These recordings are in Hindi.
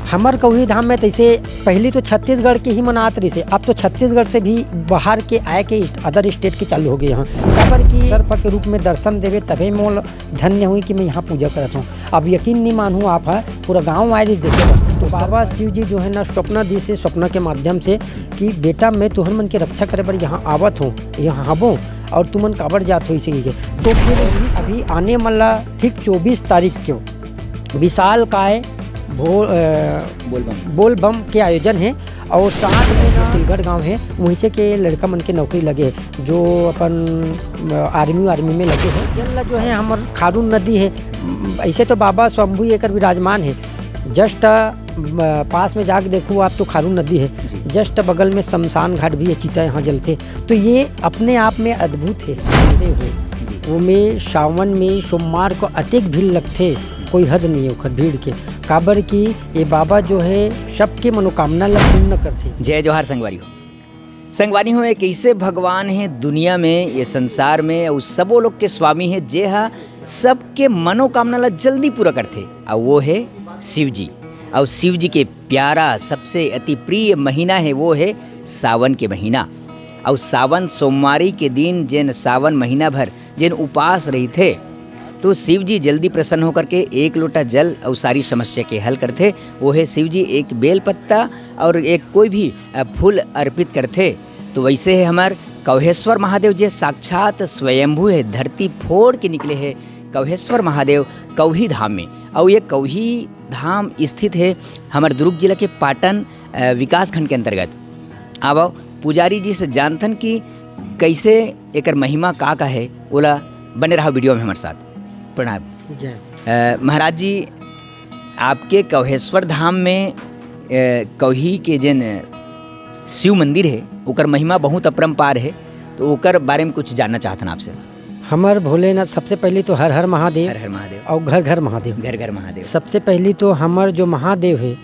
हमार कौही धाम में तैसे पहली तो छत्तीसगढ़ के ही मनात रही से, अब तो छत्तीसगढ़ से भी बाहर के आए के अदर स्टेट के चालू हो गए यहाँ काबर की सर्प के रूप में दर्शन देवे, तभी मोल धन्य हुई कि मैं यहाँ पूजा करत हूँ। अब यकीन नहीं मानूँ आप है पूरा गाँव आए देखे तो बाबा शिव जी जो है ना स्वप्न दी से, स्वप्न के माध्यम से कि बेटा मैं तुहर मन के रक्षा करे पर यहाँ आवत हूँ, यहाँ आबो और तुमन काबर जात हो इसे के। तो फिर अभी आने वाला ठीक 24 तारीख को विशाल काय बोल बम के आयोजन है और साथ में सिलगढ़ गांव है वहीं के लड़का मन के नौकरी लगे जो अपन आर्मी में लगे हैं। जल जो है हमार खारून नदी है, ऐसे तो बाबा स्वयंभू एक विराजमान है। जस्ट पास में जाके देखो आप तो खारून नदी है, जस्ट बगल में शमशान घाट भी है, चीता यहाँ जलते। तो ये अपने आप में अद्भुत है। वो में सावन में सोमवार को अतिक भीड़ लगते, कोई हद नहीं है उखर भीड़ के काबर की ये बाबा जो है सबके मनोकामना ला पूर्ण करते। जय जोहार संगवारी हो एक ऐसे भगवान है दुनिया में, ये संसार में और सबो लोग के स्वामी है जे हा सबके मनोकामना ला जल्दी पूरा करते और वो है शिव जी। और शिव जी के प्यारा सबसे अति प्रिय महीना है वो है सावन के महीना। और सावन सोमवारी के दिन जिन सावन महीना भर जिन उपास रही थे तो शिव जी जल्दी प्रसन्न होकर के एक लोटा जल और सारी समस्या के हल करते। वो है शिव जी एक बेल पत्ता और एक कोई भी फूल अर्पित करते। तो वैसे है हमार कौहेश्वर महादेव जे साक्षात स्वयंभू है, धरती फोड़ के निकले हैं कौहेश्वर महादेव कौही धाम में। और ये कौही धाम स्थित है हमारे दुर्ग जिला के पाटन विकास खंड के अंतर्गत। अब पुजारी जी से जानथन कि कैसे एकर महिमा का है, ओला बने रहा वीडियो में हमारे साथ। प्रणाम महाराज जी, आपके कौहेश्वर धाम में कौही के जिन शिव मंदिर है ओकर महिमा बहुत अपरंपार है, तो ओकर बारे में कुछ जानना चाहतन आपसे। हमार भोलेनाथ सबसे पहले तो हर हर महादेव, हर हर महादेव और घर घर महादेव, घर घर महादेव। सबसे पहली तो हमार जो महादेव है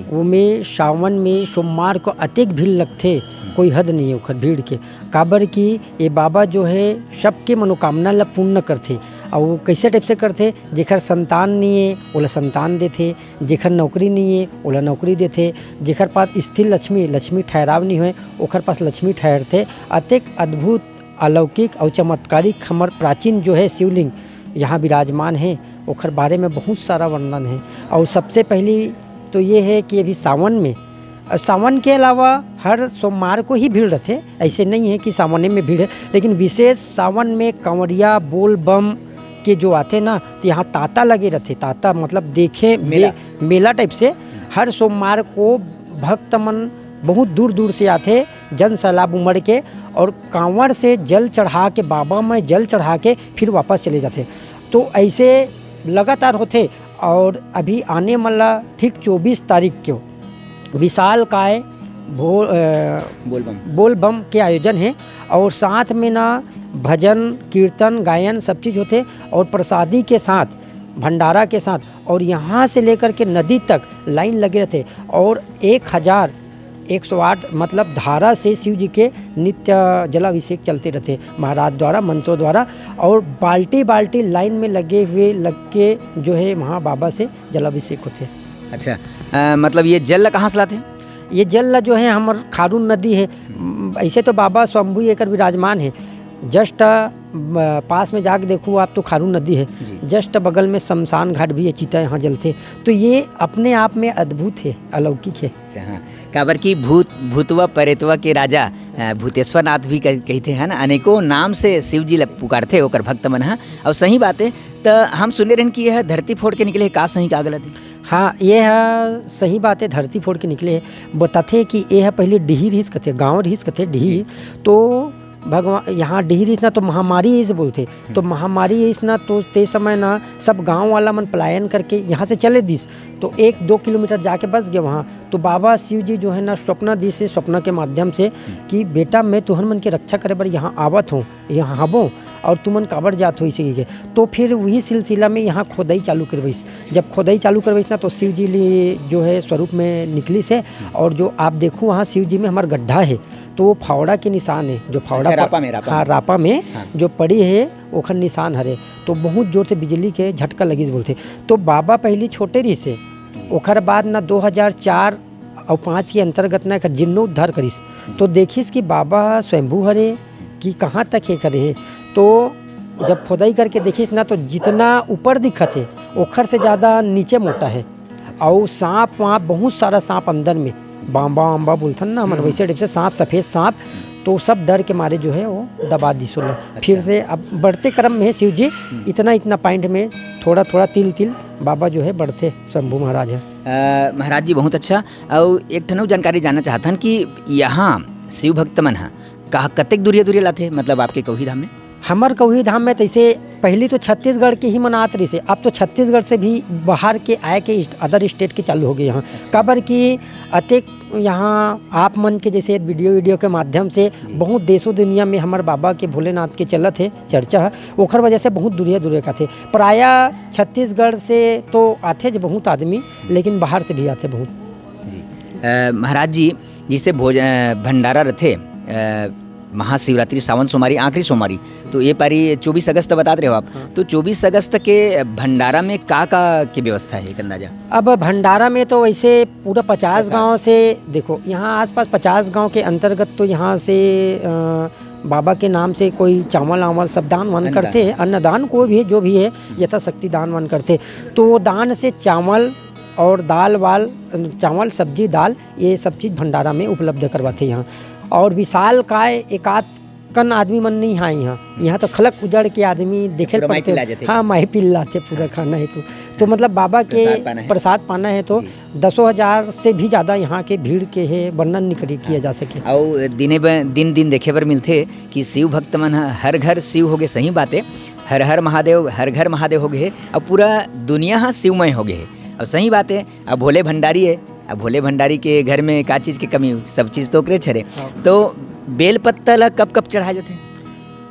वो में सावन में सोमवार को अतिक भीड़ लगते, कोई हद नहीं है उखर भीड़ के काबर की ये बाबा जो है सबके मनोकामना ला पूर्ण करते। और वो कैसे टाइप से करते, जेखर संतान नहीं है ओला संतान देते, जेखर नौकरी नहीं है ओला नौकरी देते, जेखर पास स्थिर लक्ष्मी ठहराव नहीं हुए ओखर पास लक्ष्मी ठहरते। अतिक अद्भुत अलौकिक और चमत्कारिक हमार प्राचीन जो है शिवलिंग यहाँ विराजमान है, ओखर बारे में बहुत सारा वर्णन है। और सबसे पहली तो ये है कि अभी सावन में, सावन के अलावा हर सोमवार को ही भीड़ रहते, ऐसे नहीं है कि सावन में भीड़ है, लेकिन विशेष सावन में कंवरिया बोल बम के जो आते ना तो यहाँ ताता लगे रहते। ताता मतलब देखे मेला टाइप से हर सोमवार को भक्त मन बहुत दूर दूर से आते, जन सैलाब उमड़ के और कांवड़ से जल चढ़ा के बाबा में जल चढ़ा के फिर वापस चले जाते। तो ऐसे लगातार होते। और अभी आने वाला ठीक 24 तारीख को विशाल काय बोल बम के आयोजन है और साथ में ना भजन कीर्तन गायन सब चीज़ होते और प्रसादी के साथ भंडारा के साथ। और यहाँ से लेकर के नदी तक लाइन लगे रहते और 1108 मतलब धारा से शिव जी के नित्य जलाभिषेक चलते रहते महाराज द्वारा मंत्रों द्वारा। और बाल्टी बाल्टी लाइन में लगे हुए लग के जो है वहाँ बाबा से जलाभिषेक होते। अच्छा मतलब ये जल कहाँ से लाते हैं? ये जल जो है हमार खारून नदी है, ऐसे तो बाबा स्वयंभू एक विराजमान है। जस्ट पास में जाके देखो आप तो खारून नदी है, जस्ट बगल में शमशान घाट भी है, चीता यहाँ जलते। तो ये अपने आप में अद्भुत है, अलौकिक है। हाँ, काबर की भूतवा परेतवा के राजा भूतेश्वर नाथ भी कहते हैं ना, अनेकों नाम से शिव जी पुकारते होकर भक्त मन। हाँ, और सही बात है। तो हम सुने रहन कि यह धरती फोड़ के निकले, का सही का गलत है? हाँ, ये है सही बात है, धरती फोड़ के निकले है। बताते कि ये है पहले डिही रहीस कथे, गाँव रहीस कथे डिही। तो भगवान यहाँ डिही रहीस ना तो महामारी ऐसे बोलते, तो महामारी ऐस ना तो ते समय ना सब गांव वाला मन पलायन करके यहाँ से चले दिस। तो 1-2 किलोमीटर जाके बस गए वहाँ। तो बाबा शिव जी जो है ना स्वप्न दी से, स्वप्न के माध्यम से कि बेटा मैं तुहर मन के रक्षा करे पर यहाँ आवत हूँ, यहाँ आबो और तुमन काबर जात हो इसे के। तो फिर वही सिलसिला में यहाँ खोदाई चालू करवाइस। जब खोदाई चालू करवाइस ना तो शिव जी जो है स्वरूप में निकली से। और जो आप देखो वहाँ शिव जी में हमारा गड्ढा है तो वो फावड़ा के निशान है, जो फावड़ा रापा में जो पड़ी है ओखर निशान हरे। तो बहुत जोर से बिजली के झटका लगी बोलते। तो बाबा पहले छोटे रही से ओकर बाद ना 2004 और 5 के अंतर्गत ना एकर जीर्णोद्धार करिस। तो देखिस कि बाबा स्वयंभू हरे कि कहाँ तक हे करे है। तो जब खोदाई करके देखिस ना तो जितना ऊपर दिखत है ओखर से ज़्यादा नीचे मोटा है। और सांप वहाँ बहुत सारा सांप अंदर में बाम्बा वाम्बा बोलथन ना हमन वैसे टाइप से सांप, सफ़ेद सांप, तो सब डर के मारे जो है वो दबा दी सोला। फिर से अब बढ़ते क्रम में शिव जी इतना पॉइंट में थोड़ा थोड़ा तिल बाबा जो है बढ़ते शंभू महाराज है। महाराज जी बहुत अच्छा। और एक ठन जानकारी जानना चाहतन कि यहाँ शिव भक्त मन ह कतेक दूरिया लाथे, मतलब आपके कौही धाम में? हमार कौही धाम में तैसे पहले तो छत्तीसगढ़ के ही मनात रही से, अब तो छत्तीसगढ़ से भी बाहर के आए के अदर स्टेट के चालू हो गए यहाँ। काबर कि अतेक यहाँ आप मन के जैसे वीडियो के माध्यम से बहुत देशों दुनिया में हमारे बाबा के भोलेनाथ के चलत है चर्चा है, ओखर वजह से बहुत दूरिया का थे। प्रायः छत्तीसगढ़ से तो आते जो बहुत आदमी, लेकिन बाहर से भी आते बहुत। जी महाराज जी, जिसे भंडारा रथे महाशिवरात्रि सावन सोमवारी आखिरी सोमवारी, तो ये पारी 24 अगस्त बताते रहे हो आप। तो 24 अगस्त के भंडारा में का के व्यवस्था है एक अंदाजा? अब भंडारा में तो वैसे पूरा 50 गांव से, देखो यहाँ आसपास 50 गांव के अंतर्गत तो यहाँ से बाबा के नाम से कोई चावल आवल सब दान वान करते हैं। अन्नदान को भी जो भी है यथाशक्ति दान वान करते। तो दान से चावल और दाल वाल, चावल सब्जी दाल ये सब चीज़ भंडारा में उपलब्ध करवाते यहाँ। और विशाल काय एकाध कन आदमी मन नहीं है यहाँ तो खलक उजड़ के आदमी देखे पड़ते। हाँ माही पिल्ला से पूरा खाना है तो मतलब बाबा के प्रसाद पाना है तो 10,000 से भी ज़्यादा यहाँ के भीड़ के है वर्णन नहीं किया जा सके। और दिन देखे पर मिलते कि शिव भक्त मन हर घर शिव हो गए, सही बात है, हर हर महादेव, हर घर महादेव हो गए और पूरा दुनिया हाँ शिवमय हो गए। और सही बात है, अब भोले भंडारी है, अब भोले भंडारी के घर में का चीज़ की कमी, सब चीज़ तो ओकरे छरे। तो बेल पत्तल कब चढ़ाए जाते हैं?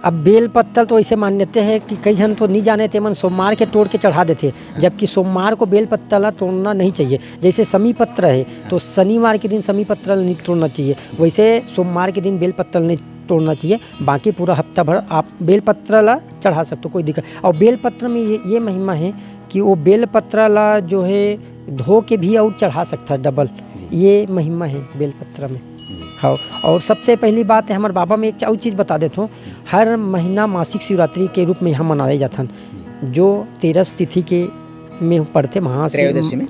अब बेल पत्तल तो ऐसे मान्यता है कि कई जन तो नहीं जाने थे, मन सोमवार के तोड़ के चढ़ा देते, जबकि सोमवार को बेल पत्तल तोड़ना नहीं चाहिए। जैसे समी पत्र है तो शनिवार के दिन समी पत्र नहीं तोड़ना चाहिए, वैसे सोमवार के दिन बेल पत्तल नहीं तोड़ना चाहिए। बाकी पूरा हफ्ता भर आप बेल पत्र चढ़ा सकते हो, कोई दिक्कत। और बेल पत्र में ये महिमा है कि वो बेल पत्र जो है धो के भी और चढ़ा सकता है डबल, ये महिमा है बेल पत्र में। हाँ, और सबसे पहली बात है हमारे बाबा में एक और चीज़ बता देता हूँ, हर महीना मासिक शिवरात्रि के रूप में यहाँ मनाए जाता है, जो 13 तिथि के में पढ़ते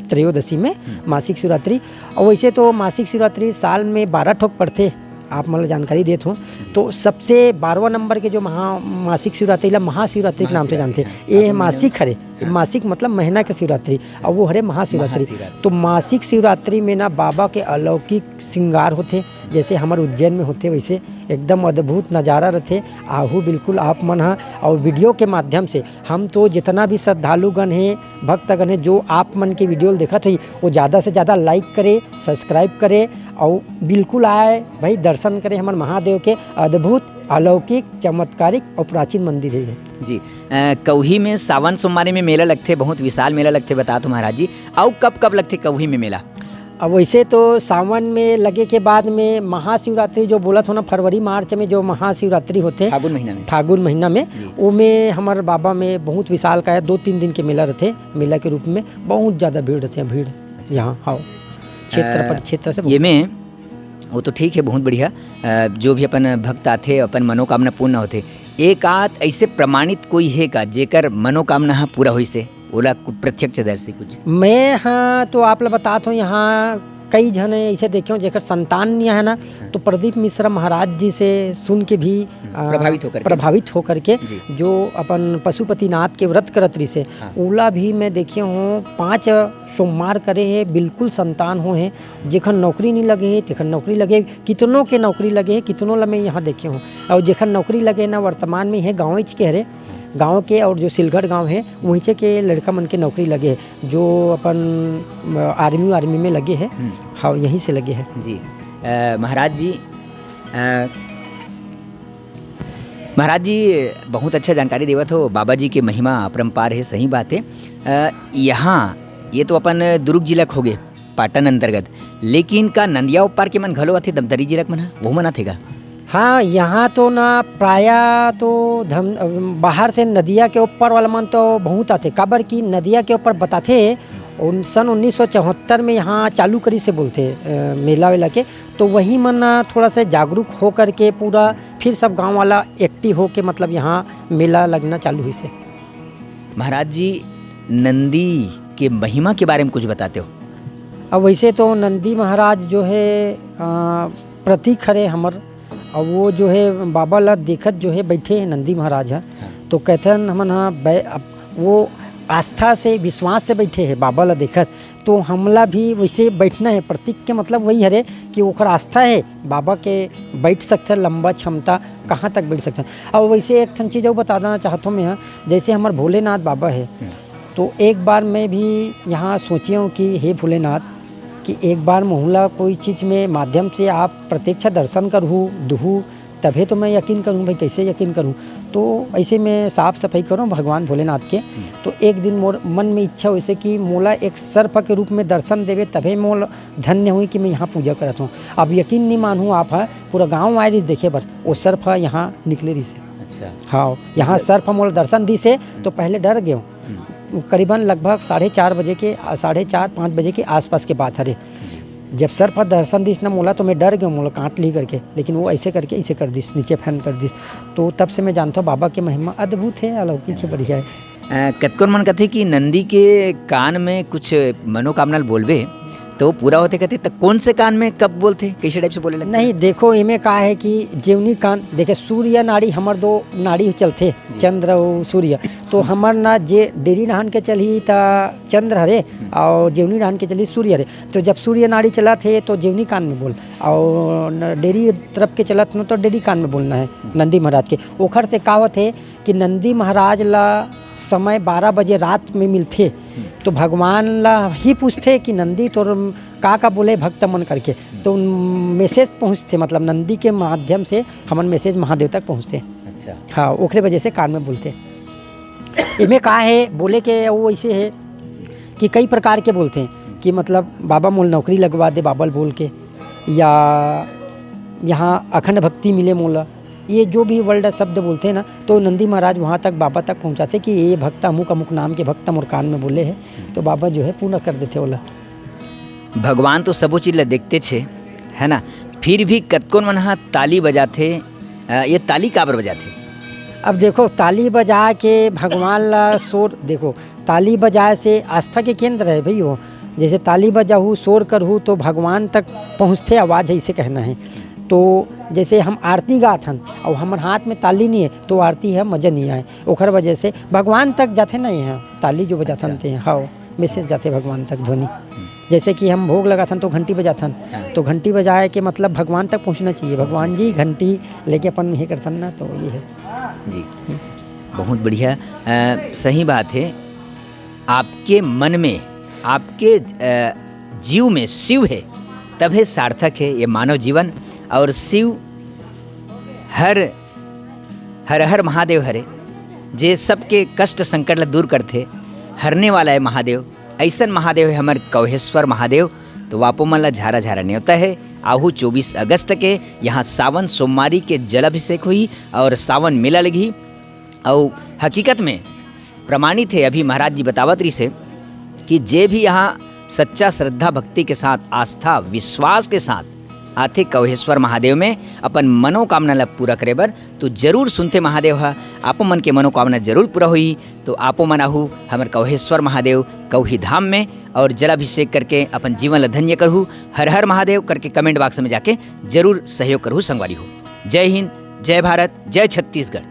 त्रयोदशी में मासिक शिवरात्रि। और वैसे तो मासिक शिवरात्रि साल में 12 ठोक पढ़ते, आप मतलब जानकारी देते हो। तो सबसे 12वां नंबर के जो मासिक शिवरात्रि महाशिवरात्रि के नाम से जानते हैं, ये मासिक हरे, मासिक मतलब महीना के शिवरात्रि, और वो हरे महाशिवरात्रि। तो मासिक शिवरात्रि में ना बाबा के अलौकिक श्रृंगार होते, जैसे हमारे उज्जैन में होते वैसे एकदम अद्भुत नज़ारा रहते। आहू बिल्कुल आप मन है, और वीडियो के माध्यम से हम तो जितना भी श्रद्धालुगण हैं, भक्तगण हैं, जो आप मन के वीडियो देखा तो वो ज़्यादा से ज़्यादा लाइक करे, सब्सक्राइब करे और बिल्कुल आए भाई दर्शन करें हमारे महादेव के अद्भुत अलौकिक चमत्कारिक और प्राचीन मंदिर है जी। कौही में सावन सोमवारी में मेला लगते, बहुत विशाल मेला लगते, बता तो महाराज जी। और कब लगते कौही में मेला? अब वैसे तो सावन में लगे के बाद में महाशिवरात्रि जो बोला था ना, फरवरी मार्च में जो महाशिवरात्रि होते फागुन महीना में वो में हमारे बाबा में बहुत विशाल का है, 2-3 दिन के मेला रहते, मेला के रूप में बहुत ज़्यादा भीड़ रहते हैं। भीड़ यहाँ हाँ क्षेत्र से ये में वो तो ठीक है, बहुत बढ़िया। जो भी अपन भक्त आते अपन मनोकामना पूर्ण होते, एक आध ऐसे प्रमाणित कोई है का जेकर मनोकामना पूरा हुई से ओला प्रत्यक्ष दर्शी कुछ? मैं हाँ तो आप लोग बताता हूँ, यहाँ कई जन ऐसे देखे हो जेकर संतान नहीं है ना, तो प्रदीप मिश्रा महाराज जी से सुन के भी प्रभावित होकर के जो अपन पशुपतिनाथ के व्रत करत रही से ओला भी मैं देखे हूँ 5 सोमवार करे है, बिल्कुल संतान हो है। जेखन नौकरी नहीं लगे है तेखन नौकरी लगे, कितनों के नौकरी लगे है, कितनों ला मैं यहाँ देखे हूँ। और जेखन नौकरी लगे ना वर्तमान में है गाँव के हरे, गांव के और जो सिलगढ़ गांव है वहीं के लड़का मन के नौकरी लगे है, जो अपन आर्मी में लगे हैं। हाँ यहीं से लगे हैं जी। महाराज जी बहुत अच्छा जानकारी देवत हो, बाबा जी के महिमा अपरंपार है, सही बात है। यहाँ ये तो अपन दुर्ग जिला हो गए पाटन अंतर्गत, लेकिन का नंदिया उपार के मन घलो आते दमदरी जिला मन वो मना थेगा? हाँ यहाँ तो ना प्रायः तो बाहर से नदिया के ऊपर वाला मन तो बहुत आते, काबर की नदिया के ऊपर बताते सन 1974 में यहाँ चालू करी से बोलते मेला वेला के, तो वही मन थोड़ा सा जागरूक हो करके पूरा फिर सब गांव वाला एक्टिव हो के मतलब यहाँ मेला लगना चालू हुई से। महाराज जी, नंदी के महिमा के बारे में कुछ बताते हो? अब वैसे तो नंदी महाराज जो है प्रतीक हरे हमर, और वो जो है बाबा ला देखत जो है बैठे हैं नंदी महाराज है, तो कहथन हमन हाँ वो आस्था से विश्वास से बैठे हैं बाबा ला देखत, तो हमला भी वैसे बैठना है। प्रतीक के मतलब वही हरे कि ओकर आस्था है बाबा के बैठ सकते लंबा क्षमता कहाँ तक बैठ सकते। अब वैसे एक ठन चीज़ और बताना चाहता हूँ मैं, जैसे हमारे भोलेनाथ बाबा है, तो एक बार मैं भी यहाँ सोची हूँ कि हे भोलेनाथ कि एक बार मोहल्ला कोई चीज़ में माध्यम से आप प्रत्यक्ष दर्शन करूँ दूँ तभी तो मैं यकीन करूँ, भाई कैसे यकीन करूँ। तो ऐसे मैं साफ़ सफाई करूँ भगवान भोलेनाथ के। तो एक दिन मोर मन में इच्छा वैसे कि मोला एक सर्प के रूप में दर्शन देवे तभी मोल धन्य हुई कि मैं यहाँ पूजा करता हूँ। अब यकीन नहीं मानूँ आप है पूरा गाँव आए रही देखे बर वो सर्प यहाँ निकले रही से। अच्छा, हाँ, यहाँ सर्प मोला दर्शन दी से तो पहले डर गए, करीबन लगभग 4:30 बजे के 4:30-5 बजे के आसपास के बात हरे। जब सर पर दर्शन दिस ना मोला तो मैं डर गया, मोला काट ली करके, लेकिन वो ऐसे करके ऐसे कर दिस, नीचे फैन कर दिस। तो तब से मैं जानता हूँ बाबा की महिमा अद्भुत है, अलौकिक है, बढ़िया है। कतकोन मन कथे कि नंदी के कान में कुछ मनोकामना बोलबे तो पूरा होते कहते, तो कौन से कान में कब बोलते, कैसे टाइप से बोले लगते? नहीं देखो इमे का है कि जेवनी कान देखे सूर्य नाड़ी हमर दो नाड़ी चलते, चंद्र और सूर्य, तो हमर ना जे डेरी नहान के चली ता चंद्र हरे और जेवनी नहान के चली सूर्य हरे। तो जब सूर्य नाड़ी चला थे तो जेवनी कान में बोल, और डेरी तरफ के चलत न तो डेरी कान में बोलना है नंदी महाराज के। ओखर से कहावत है कि नंदी महाराज ला समय 12 बजे रात में मिलते, तो भगवान ला ही पूछते कि नंदी तो का बोले भक्त मन करके, तो मैसेज पहुँचते, मतलब नंदी के माध्यम से हमन मैसेज महादेव तक पहुँचते। अच्छा, हाँ, ओखरे वजह से कान में बोलते। इनमें का है बोले के वो ऐसे है कि कई प्रकार के बोलते हैं कि मतलब बाबा मोल नौकरी लगवा दे बाबल बोल के, या यहाँ अखंड भक्ति मिले मोला, ये जो भी वर्ल्ड शब्द बोलते हैं ना, तो नंदी महाराज वहाँ तक बाबा तक पहुँचाते कि ये भक्त अमुक अमुक नाम के भक्त मोर कान में बोले हैं, तो बाबा जो है पूर्ण कर देते बोला। भगवान तो सबो चीज ला देखते छे है ना, फिर भी कतकोन मन हा ताली बजाते, ये ताली काबर बजाते? अब देखो ताली बजा के भगवान ला शोर, देखो ताली बजाए से आस्था के केंद्र है भाई वो, जैसे ताली बजाहूँ शोर करहूँ तो भगवान तक पहुँचते आवाज़ है, इसे कहना है। तो जैसे हम आरती गात हन और हमारे हाथ में ताली नहीं है तो आरती है मज़ा नहीं आए, ओखर वजह से भगवान तक जाते नहीं हैं ताली जो बजाथन थे। हाँ, मैसेज जाते भगवान तक ध्वनि। जैसे कि हम भोग लगाथन तो घंटी बजाथन, तो घंटी बजाए के मतलब भगवान तक पहुंचना चाहिए, भगवान जी घंटी लेके अपन ये करथन ना, तो ये है जी। बहुत बढ़िया, सही बात है। आपके मन में, आपके जीव में शिव है तब सार्थक है ये मानव जीवन। और शिव हर हर महादेव हरे, जे सबके कष्ट संकट ला दूर करते, हरने वाला है महादेव। ऐसन महादेव है हमारे कौहेश्वर महादेव। तो वापो मन ला झारा झारा न्योता है, आहू 24 अगस्त के यहाँ सावन सोमवारी के जलाभिषेक हुई और सावन मेला लगी। और हकीकत में प्रमाणित है, अभी महाराज जी बतावत रही से कि जे भी यहाँ सच्चा श्रद्धा भक्ति के साथ, आस्था विश्वास के साथ आथे कौहेश्वर महादेव में अपन मनोकामना ला पूरा करे बर, तो जरूर सुनते महादेव हा आपो मन के मनोकामना जरूर पूरा हुई। तो आपो मन आहू हमर कौहेश्वर महादेव कौही धाम में और जलाभिषेक करके अपन जीवन ला धन्य करहू। हर हर महादेव करके कमेंट बॉक्स में जाके जरूर सहयोग करहू संगवारी हो। जय हिंद, जय भारत, जय छत्तीसगढ़।